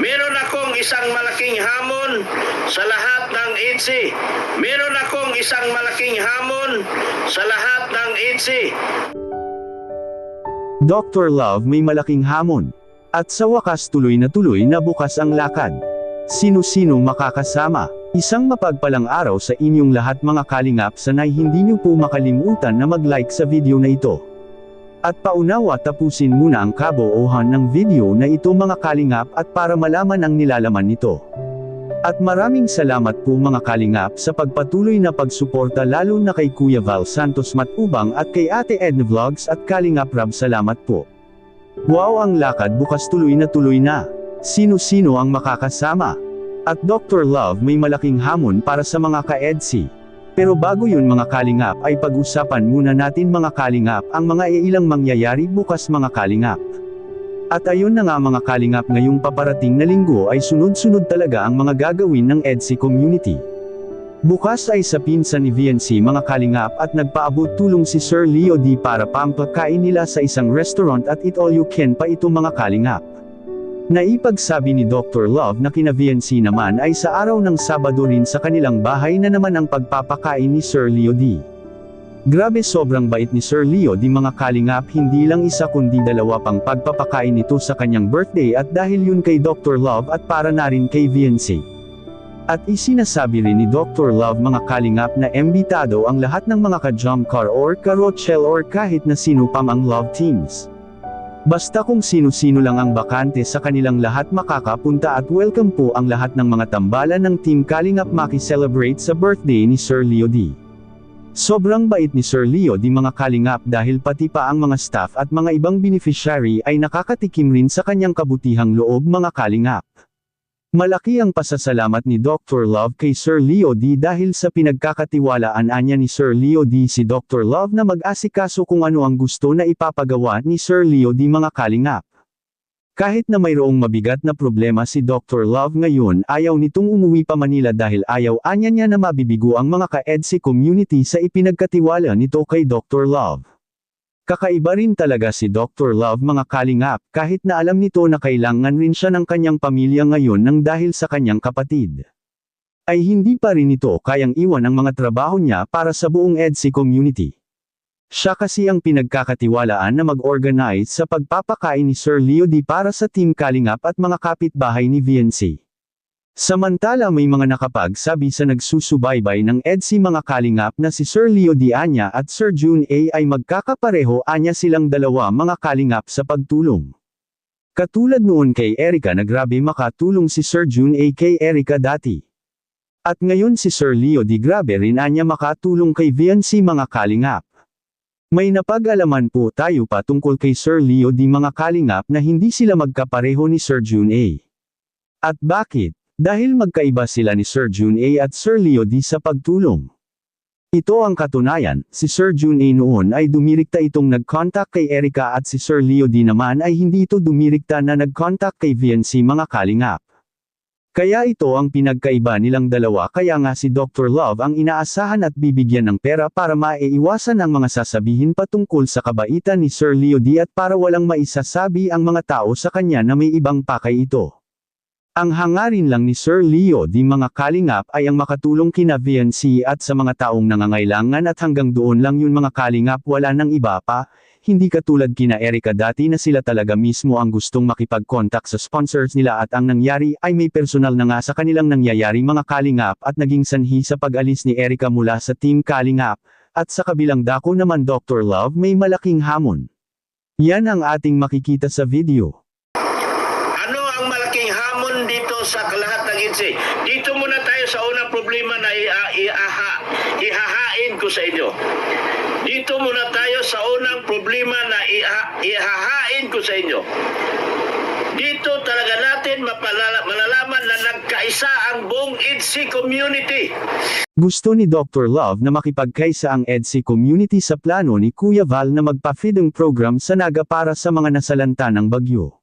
Meron akong isang malaking hamon sa lahat ng EDSI. Meron akong isang malaking hamon sa lahat ng EDSI. Dr. Love may malaking hamon. At sa wakas tuloy na bukas ang lakad. Sino-sino makakasama? Isang mapagpalang araw sa inyong lahat mga kalingap, sanay hindi niyo po makalimutan na mag-like sa video na ito. At paunawa tapusin muna ang kabuuhan ng video na ito mga kalingap at para malaman ang nilalaman nito. At maraming salamat po mga kalingap sa pagpatuloy na pagsuporta lalo na kay Kuya Val Santos Matubang at kay Ate Edna Vlogs at Kalingap Rab, salamat po. Wow, ang lakad bukas tuloy na. Sino-sino ang makakasama? At Dr. Love may malaking hamon para sa mga ka-EDSI. Pero bago yun mga kalingap ay pag-usapan muna natin mga kalingap ang mga ilang mangyayari bukas mga kalingap. At ayun na nga mga kalingap, ngayong paparating na linggo ay sunod-sunod talaga ang mga gagawin ng EDSI community. Bukas ay sa pinsan ni VNC mga kalingap at nagpaabot tulong si Sir Leo D para pampakain nila sa isang restaurant at eat all you can pa ito mga kalingap. Naipagsabi ni Dr. Love na kina VNC naman ay sa araw ng Sabado rin sa kanilang bahay na naman ang pagpapakain ni Sir Leo D. Grabe, sobrang bait ni Sir Leo D mga kalingap, hindi lang isa kundi dalawa pang pagpapakain nito sa kanyang birthday at dahil yun kay Dr. Love at para na rin kay VNC. At isinasabi rin ni Dr. Love mga kalingap na imbitado ang lahat ng mga ka-jump car or ka-rochelle or kahit na sino pang ang love teams. Basta kung sino-sino lang ang bakante sa kanilang lahat makakapunta at welcome po ang lahat ng mga tambalan ng Team Kalingap maki-celebrate sa birthday ni Sir Leo D. Sobrang bait ni Sir Leo D mga kalingap dahil pati pa ang mga staff at mga ibang beneficiary ay nakakatikim rin sa kanyang kabutihang loob mga kalingap. Malaki ang pasasalamat ni Dr. Love kay Sir Leo D dahil sa pinagkakatiwalaan niya ni Sir Leo D si Dr. Love na mag-asikaso kung ano ang gusto na ipapagawa ni Sir Leo D mga kalingap. Kahit na mayroong mabigat na problema si Dr. Love ngayon, ayaw nitong umuwi pa Manila dahil ayaw niya na mabibigo ang mga ka-EDSI community sa ipinagkatiwala nito kay Dr. Love. Kakaiba rin talaga si Dr. Love mga kalingap, kahit na alam nito na kailangan rin siya ng kanyang pamilya ngayon nang dahil sa kanyang kapatid. Ay hindi pa rin ito kayang iwan ang mga trabaho niya para sa buong EDSI community. Siya kasi ang pinagkakatiwalaan na mag-organize sa pagpapakain ni Sir Leo D para sa Team Kalingap at mga kapitbahay ni VNC. Samantala may mga nakapagsabi sa nagsusubaybay ng EDSI mga kalingap na si Sir Leo D anya at Sir June A ay magkakapareho anya silang dalawa mga kalingap sa pagtulong. Katulad noon kay Erica na grabe makatulong si Sir June A kay Erica dati. At ngayon si Sir Leo D grabe rin anya makatulong kay VNC mga kalingap. May napag-alaman po tayo pa tungkol kay Sir Leo D mga kalingap na hindi sila magkapareho ni Sir June A. At bakit? Dahil magkaiba sila ni Sir June A at Sir Leo D sa pagtulong. Ito ang katunayan, si Sir June A noon ay dumirikta itong nag-contact kay Erica at si Sir Leo D naman ay hindi ito dumirikta na nag-contact kay VNC mga kalingap. Kaya ito ang pinagkaiba nilang dalawa, kaya nga si Dr. Love ang inaasahan at bibigyan ng pera para maiiwasan ang mga sasabihin patungkol sa kabaitan ni Sir Leo D at para walang maisasabi ang mga tao sa kanya na may ibang pakay ito. Ang hangarin lang ni Sir Leo D mga kalingap ay ang makatulong kina VNC at sa mga taong nangangailangan at hanggang doon lang yun mga kalingap, wala nang iba pa, hindi katulad kina Erica dati na sila talaga mismo ang gustong makipag-contact sa sponsors nila at ang nangyari ay may personal na nga sa kanilang nangyayari mga kalingap at naging sanhi sa pag-alis ni Erica mula sa Team Kalingap, at sa kabilang dako naman Dr. Love may malaking hamon. Yan ang ating makikita sa video. Dito sa lahat ng EDSI. Dito muna tayo sa unang problema na ihahain ko sa inyo. Dito muna tayo sa unang problema na ihahain ko sa inyo. Dito talaga natin malalaman na nagkaisa ang buong EDSI community. Gusto ni Dr. Love na makipagkaisa ang EDSI community sa plano ni Kuya Val na magpa-feeding program sa Naga para sa mga nasalanta ng bagyo.